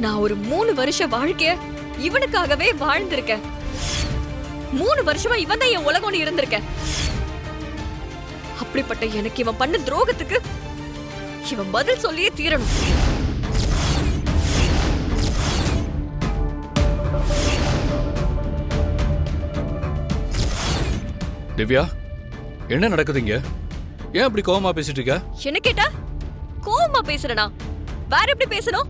நான் ஒரு 3 வருஷ வாழ்க்கைய இவனுக்காகவே வாழ்ந்திருக்கேன். 3 வருஷமா இவன் தான் என் உலகம்னு இருந்திருக்கேன். அப்படிப்பட்ட எனக்கு இவன் பண்ண துரோகத்துக்கு இவன் பதில் சொல்லியே தீரணும். திவ்யா, என்ன நடக்குதுங்க? ஏன் அப்படி கோவமா பேசிட்டு இருக்க? என்ன கேட்டா கோவமா பேசுறனா? வேற எப்படி பேசணும்?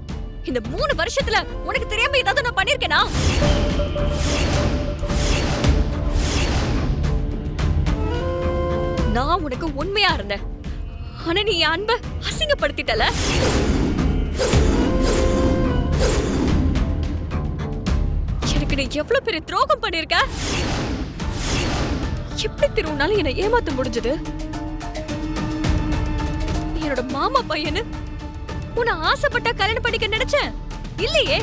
இந்த 3 வருஷத்துல உனக்கு தெரியாம ஏதாவது நான் பண்ணிருக்கேனா? நான் உனக்கு உண்மையா இருந்தேன். ஆனா நீ என் அன்பை அசிங்கப்படுத்திட்டல. எனக்கு நீ எவ்வளவு பெரிய துரோகம் பண்ணிருக்க. எப்படி திருவுனாலும் என்னை ஏமாத்த முடிஞ்சது? என்னோட மாமா பையனு உன்னை ஆசைப்பட்டா கல்யாணம் பண்ணிக்க நினைச்சேன். இல்லையே,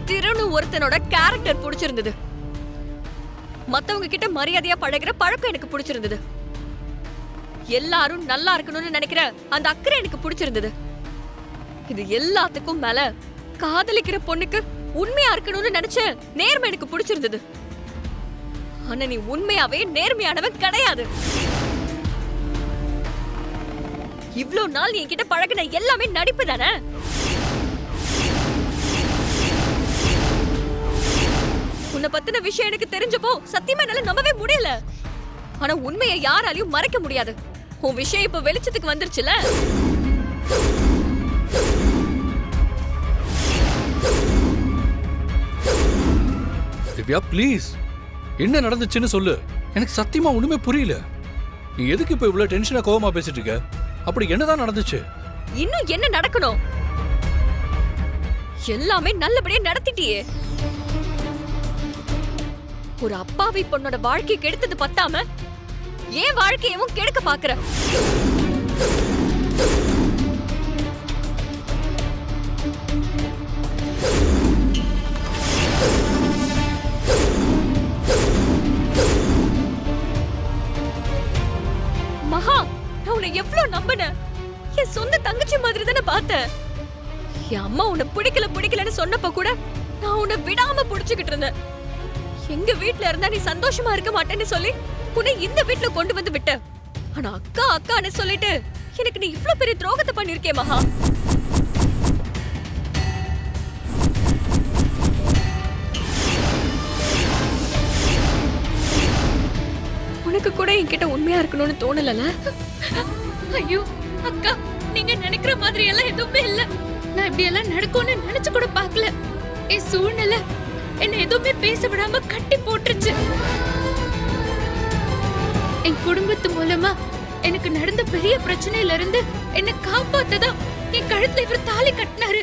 திருன்னு ஒருத்தனோட கேரக்டர் பிடிச்சிருந்தது. மத்தவங்க கிட்ட மரியாதையா பழகுற பழக்கம் எனக்கு பிடிச்சிருந்தது. எல்லாரும் நல்லா இருக்கணும்னு நினைக்கிற அந்த அக்கறை எனக்கு பிடிச்சிருந்தது. இது எல்லாத்துக்கும் மேல காதலிக்கிற பொண்ணுக்கு உண்மையா இருக்கணும்னு நினைச்ச நேர்மை எனக்கு பிடிச்சிருந்தது. ஆனா நீ உண்மையாவே நேர்மையானவன் கிடையாது. இவ்ளோ நாள் என்கிட்ட பழகின எல்லாமே நடிப்பு தானே. உன்னை பத்தின விஷயம் எனக்கு தெரிஞ்சப்போ சத்தியமா என்னால நம்பவே முடியல. ஆனா உண்மையை யாராலையும் மறைக்க முடியாது. உன் விஷயம் இப்ப வெளிச்சத்துக்கு வந்துருச்சுல. திவ்யா ப்ளீஸ், என்ன நடந்துச்சுன்னு சொல்லு. எனக்கு சத்தியமா ஒண்ணுமே புரியல. நீ எதுக்கு இப்ப இவ்வளவு டென்ஷனா கோவமா பேசிட்டு இருக்க? அப்படி என்னதான் நடந்துச்சு? இன்னும் என்ன நடக்கணும்? எல்லாமே நல்லபடியா நடத்திட்டியே. ஒரு அப்பாவி பொண்ணோட வாழ்க்கை கெடுத்தது பத்தாம ஏன் வாழ்க்கையவும் கெடுக்க பாக்குற? மகா, நான் உன்னை எவ்வளவு நம்பினேன். என் சொந்த தங்கச்சி மாதிரி தானே பார்த்தேன். என் அம்மா உன்னை பிடிக்கலன்னு சொன்னப்ப கூட நான் உன்னை விடாம புடிச்சுக்கிட்டு இருந்தேன். எங்க வீட்டுல இருந்தா நீ சந்தோஷமா இருக்க மாட்டேன்னு சொல்லி உன்னை இந்த வீட்டுல கொண்டு வந்து விட்ட. ஆனா அக்கா அக்கான்னு சொல்லிட்டு எனக்கு நீ இவ்ளோ பெரிய துரோகத்தை பண்ணிருக்கே மகா. உனக்கு கூட என்கிட்ட உண்மையா இருக்கணும்னு தோணலல? ஐயோ அக்கா, நீங்க நினைக்கிற மாதிரி எல்லாம் எதுவுமே இல்ல. நான் இப்படி எல்லாம் நடக்கும்னு நினைச்சு கூட பார்க்கல. என் சூழ்நிலை என்ன எதுவுமே பேச விடாம கட்டி போட்டுருச்சு. என் குடும்பத்து மூலமா எனக்கு நடந்த பெரிய பிரச்சனையில இருந்து என்ன காப்பாத்ததான் என் கழுத்துல இவர் தாலி கட்டினாரு.